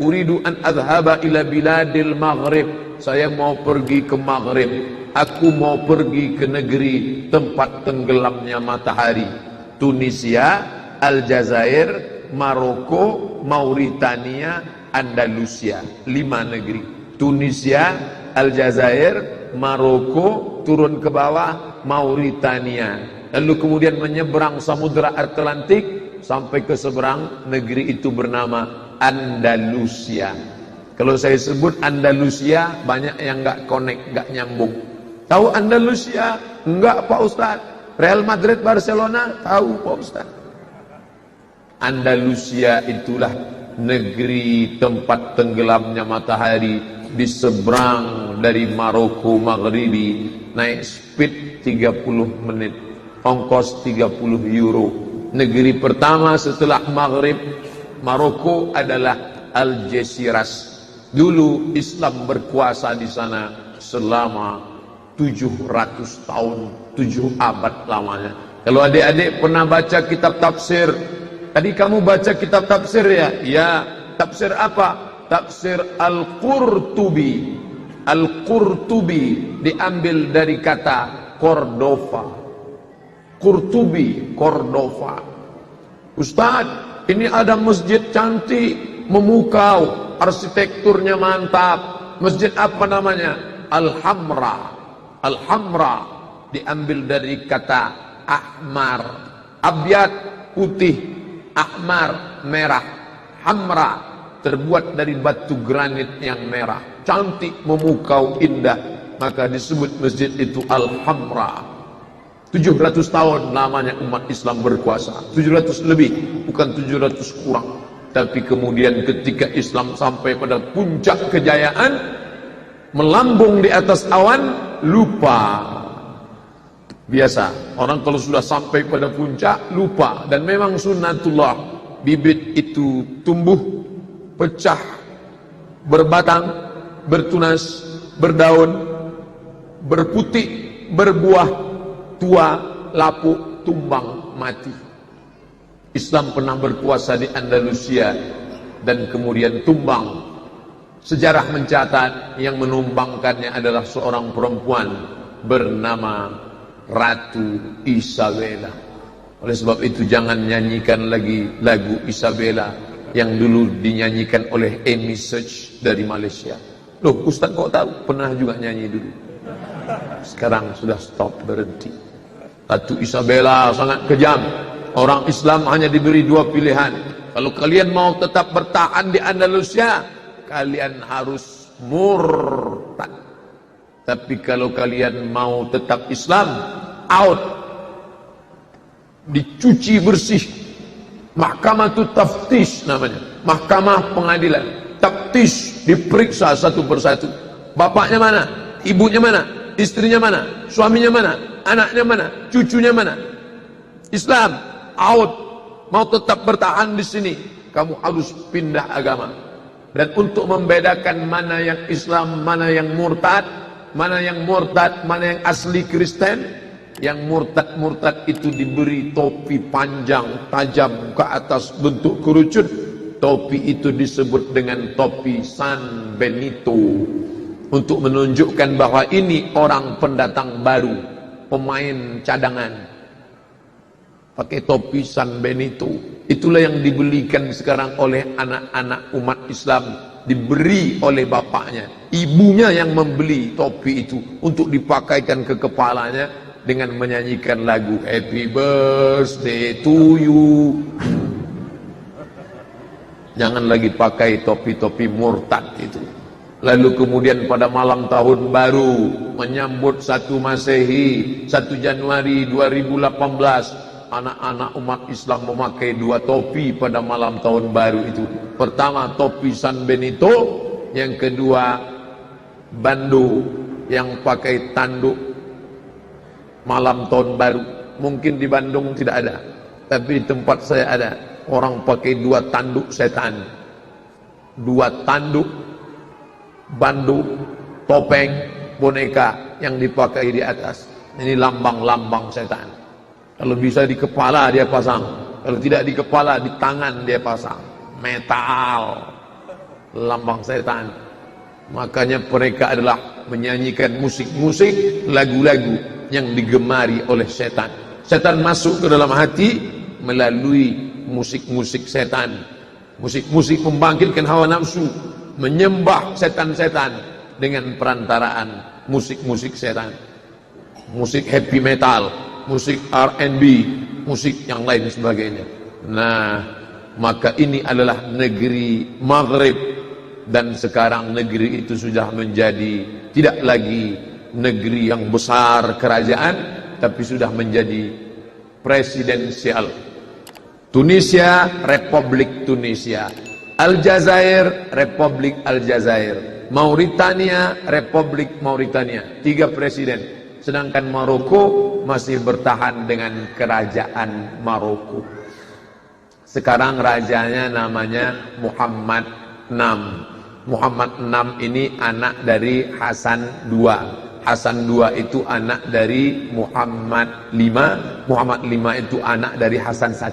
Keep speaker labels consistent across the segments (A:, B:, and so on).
A: uridu an adhhaba ila biladil maghrib. Saya mau pergi ke Maghrib. Aku mau pergi ke negeri tempat tenggelamnya matahari. Tunisia, Aljazair, Maroko, Mauritania, Andalusia. 5 negeri. Tunisia, Aljazair, Maroko, turun ke bawah, Mauritania. Lalu kemudian menyeberang Samudra Atlantik sampai ke seberang negeri itu bernama Andalusia. Kalau saya sebut Andalusia, banyak yang nggak connect, nggak nyambung. Tahu Andalusia? Enggak Pak Ustaz. Real Madrid, Barcelona? Tahu Pak Ustaz. Andalusia itulah negeri tempat tenggelamnya matahari di seberang dari Maroko Maghribi. Naik speed 30 menit, ongkos 30 euro. Negeri pertama setelah Maghrib Maroko adalah Algeciras. Dulu Islam berkuasa di sana selama 700 tahun, 7 abad lamanya. Kalau adik-adik pernah baca kitab tafsir, tadi kamu baca kitab tafsir ya? Ya, tafsir apa? Tafsir Al-Qurtubi. Al-Qurtubi diambil dari kata Cordova. Qurtubi, Cordova. Ustaz, ini ada masjid cantik, memukau, arsitekturnya mantap. Masjid apa namanya? Al-Hamra. Al-Hamra diambil dari kata ahmar. Abyad, putih. Ahmar, merah. Hamra terbuat dari batu granit yang merah. Cantik, memukau, indah. Maka disebut masjid itu Al-Hamra. 700 tahun lamanya umat Islam berkuasa. 700 lebih, bukan 700 kurang. Tapi kemudian ketika Islam sampai pada puncak kejayaan, melambung di atas awan, lupa. Biasa, orang kalau sudah sampai pada puncak, lupa. Dan memang sunnatullah, bibit itu tumbuh, pecah, berbatang, bertunas, berdaun, berputik, berbuah, tua, lapuk, tumbang, mati. Islam pernah berkuasa di Andalusia dan kemudian tumbang. Sejarah mencatat yang menumbangkannya adalah seorang perempuan bernama Ratu Isabella. Oleh sebab itu jangan nyanyikan lagi lagu Isabella yang dulu dinyanyikan oleh Amy Search dari Malaysia. Loh, Ustaz kok tahu? Pernah juga nyanyi dulu. Sekarang sudah stop, berhenti. Ratu Isabella sangat kejam. Orang Islam hanya diberi 2 pilihan. Kalau kalian mau tetap bertahan di Andalusia, kalian harus murtad. Tapi kalau kalian mau tetap Islam, out. Dicuci bersih. Mahkamah itu taftish namanya. Mahkamah pengadilan. Taftish, diperiksa satu persatu. Bapaknya mana? Ibunya mana? Istrinya mana? Suaminya mana? Anaknya mana? Cucunya mana? Islam out. Mau tetap bertahan di sini, kamu harus pindah agama. Dan untuk membedakan mana yang Islam, mana yang murtad, mana yang asli Kristen, yang murtad itu diberi topi panjang, tajam ke atas bentuk kerucut. Topi itu disebut dengan topi San Benito, untuk menunjukkan bahwa ini orang pendatang baru, pemain cadangan. Pakai topi San Benito. Itulah yang dibelikan sekarang oleh anak-anak umat Islam, diberi oleh bapaknya. Ibunya yang membeli topi itu untuk dipakaikan ke kepalanya dengan menyanyikan lagu Happy Birthday to you. Jangan lagi pakai topi-topi murtad itu. Lalu kemudian pada malam tahun baru, menyambut 1 Masehi, 1 Januari 2018, anak-anak umat Islam memakai 2 topi pada malam tahun baru itu. Pertama topi San Benito, yang kedua bando yang pakai tanduk malam tahun baru. Mungkin di Bandung tidak ada, tapi di tempat saya ada. Orang pakai 2 tanduk setan, 2 tanduk, bando, topeng, boneka yang dipakai di atas. Ini lambang-lambang setan. Kalau bisa di kepala dia pasang, kalau tidak di kepala, di tangan dia pasang. metal, lambang setan. Makanya mereka adalah menyanyikan musik-musik, lagu-lagu yang digemari oleh setan. Setan masuk ke dalam hati melalui musik-musik setan. Musik-musik membangkitkan hawa nafsu, menyembah setan-setan dengan perantaraan musik-musik setan. Musik heavy metal, musik R&B, musik yang lain sebagainya. Nah, maka ini adalah negeri Maghrib, dan sekarang negeri itu sudah menjadi tidak lagi negeri yang besar kerajaan, tapi sudah menjadi presidensial. Tunisia, Republik Tunisia. Aljazair, Republik Aljazair. Mauritania, Republik Mauritania. 3 presiden. Sedangkan Maroko masih bertahan dengan kerajaan Maroko. Sekarang rajanya namanya Muhammad VI. Muhammad VI ini anak dari Hasan II. Hasan II itu anak dari Muhammad V. Muhammad V itu anak dari Hasan I.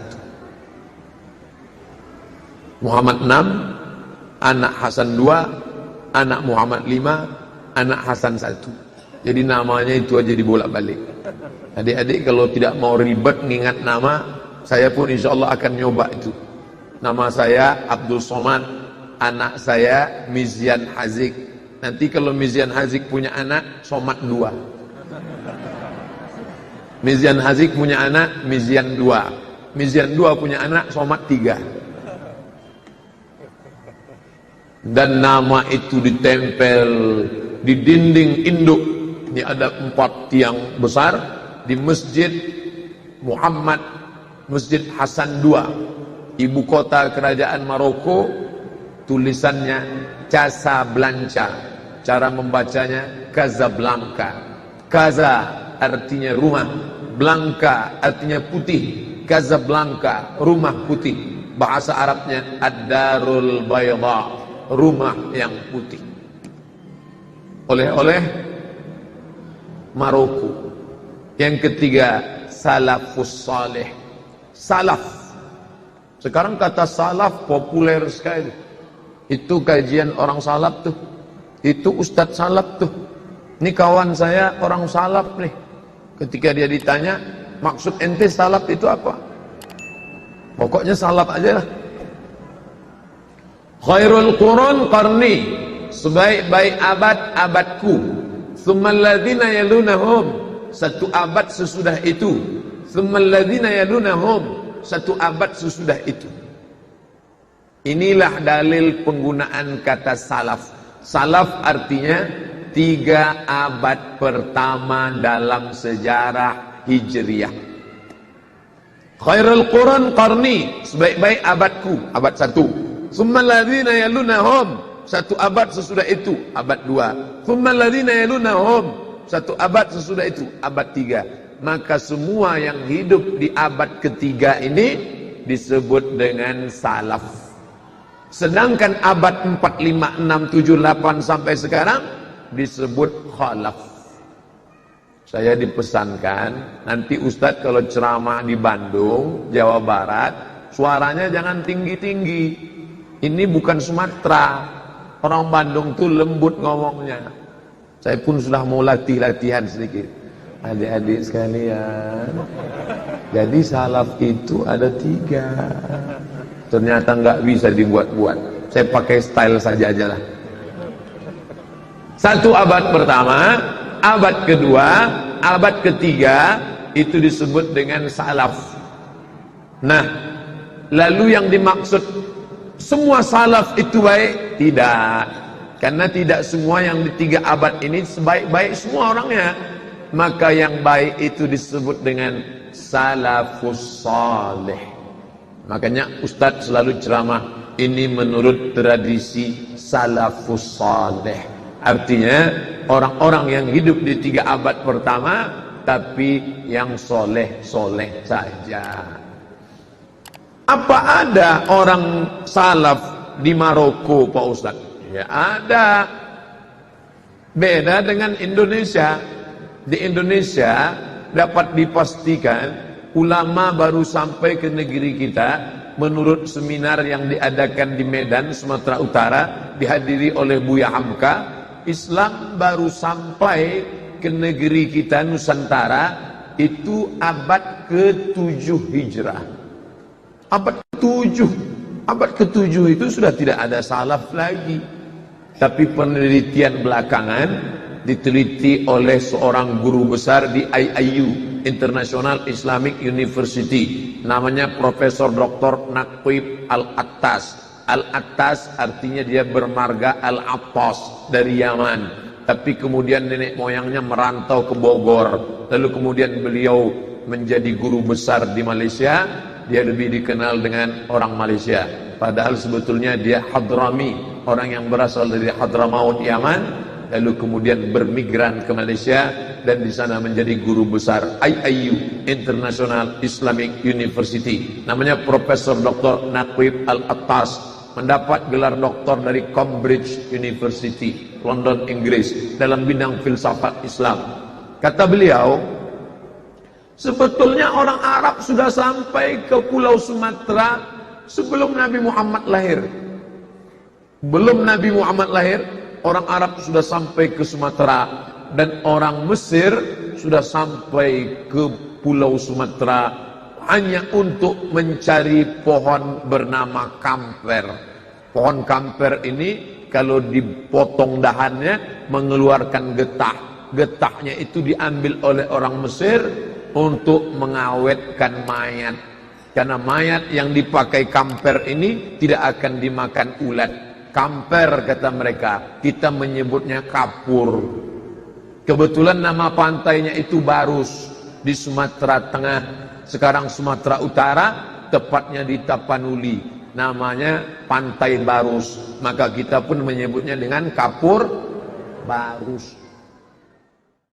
A: Muhammad VI, anak Hasan II, anak Muhammad V, anak Hasan I. Jadi namanya itu aja dibolak-balik. Adik-adik kalau tidak mau ribet ngingat nama, saya pun insya Allah akan nyoba itu. Nama saya Abdul Somad, anak saya Mizyan Hazik. Nanti kalau Mizyan Hazik punya anak, Somad 2. Mizyan Hazik punya anak, Mizyan 2. Mizyan 2 punya anak, Somad 3. Dan nama itu ditempel di dinding induk. Ini ada 4 tiang besar di Masjid Muhammad, Masjid Hasan II, ibu kota kerajaan Maroko. Tulisannya Casablanca, cara membacanya Casablanca. Casa artinya rumah, Blanca artinya putih. Casablanca, rumah putih. Bahasa Arabnya Ad-Darul Bayda, rumah yang putih. Oleh-oleh Maroko. Yang ketiga, Salafus Saleh. Salaf. Sekarang kata salaf populer sekali. Itu kajian orang salaf tuh. Itu ustadz salaf tuh. Ini kawan saya orang salaf nih. Ketika dia ditanya, maksud ente salaf itu apa? Pokoknya salaf aja lah. Khairul Qurun qarni, sebaik-baik abad abadku. Tsummal ladzina yalunahum, satu abad sesudah itu. Tsummal ladzina yalunahum, satu abad sesudah itu. Inilah dalil penggunaan kata salaf. Salaf artinya 3 abad pertama dalam sejarah Hijriyah. Khairul Qurun qarni, sebaik-baik abadku, abad 1. Tsummal ladzina yalunahum, satu abad sesudah itu, abad 2. Tsummal ladzina yalunahum, satu abad sesudah itu, abad 3. Maka semua yang hidup di abad ketiga ini disebut dengan salaf. Sedangkan abad 4, 5, 6, 7, 8 sampai sekarang disebut khalaf. Saya dipesankan, nanti Ustadz kalau ceramah di Bandung, Jawa Barat, suaranya jangan tinggi-tinggi. Ini bukan Sumatera. Orang Bandung tuh lembut ngomongnya. Saya pun sudah mau latihan sedikit. Adik-adik sekalian, jadi salaf itu ada 3. Ternyata nggak bisa dibuat-buat. Saya pakai style saja aja lah. 1 abad pertama, abad kedua, abad ketiga itu disebut dengan salaf. Nah, lalu yang dimaksud semua salaf itu baik? Tidak. Karena tidak semua yang di 3 abad ini sebaik-baik semua orangnya. Maka yang baik itu disebut dengan salafus saleh. Makanya Ustadz selalu ceramah, ini menurut tradisi salafus saleh. Artinya orang-orang yang hidup di 3 abad pertama, tapi yang soleh-soleh saja. Apa ada orang salaf di Maroko, Pak Ustadz? Ya ada. Beda dengan Indonesia. Di Indonesia dapat dipastikan ulama baru sampai ke negeri kita menurut seminar yang diadakan di Medan, Sumatera Utara, dihadiri oleh Buya Hamka, Islam baru sampai ke negeri kita Nusantara itu abad ke-7 Hijrah. Abad ke-7. Abad ke-7 itu sudah tidak ada salaf lagi. Tapi penelitian belakangan diteliti oleh seorang guru besar di IIU, International Islamic University, namanya Profesor Dr. Naqib Al-Attas. Al-Attas artinya dia bermarga Al-Attas dari Yaman, tapi kemudian nenek moyangnya merantau ke Bogor, lalu kemudian beliau menjadi guru besar di Malaysia. Dia lebih dikenal dengan orang Malaysia, padahal sebetulnya dia Hadrami, orang yang berasal dari Hadramaut Yaman, lalu kemudian bermigran ke Malaysia dan di sana menjadi guru besar IIU, International Islamic University. Namanya Profesor Dr. Naqib Al-Attas, mendapat gelar doktor dari Cambridge University, London, Inggris, dalam bidang filsafat Islam. Kata beliau, sebetulnya orang Arab sudah sampai ke Pulau Sumatera sebelum Nabi Muhammad lahir. Belum Nabi Muhammad lahir, orang Arab sudah sampai ke Sumatera, dan orang Mesir sudah sampai ke Pulau Sumatera hanya untuk mencari pohon bernama kamper. Pohon kamper ini kalau dipotong dahannya mengeluarkan getah. Getahnya itu diambil oleh orang Mesir untuk mengawetkan mayat. Karena mayat yang dipakai kamper ini tidak akan dimakan ulat. Kamper kata mereka, kita menyebutnya kapur. Kebetulan nama pantainya itu Barus di Sumatera Tengah, sekarang Sumatera Utara, tepatnya di Tapanuli. Namanya Pantai Barus, maka kita pun menyebutnya dengan kapur Barus.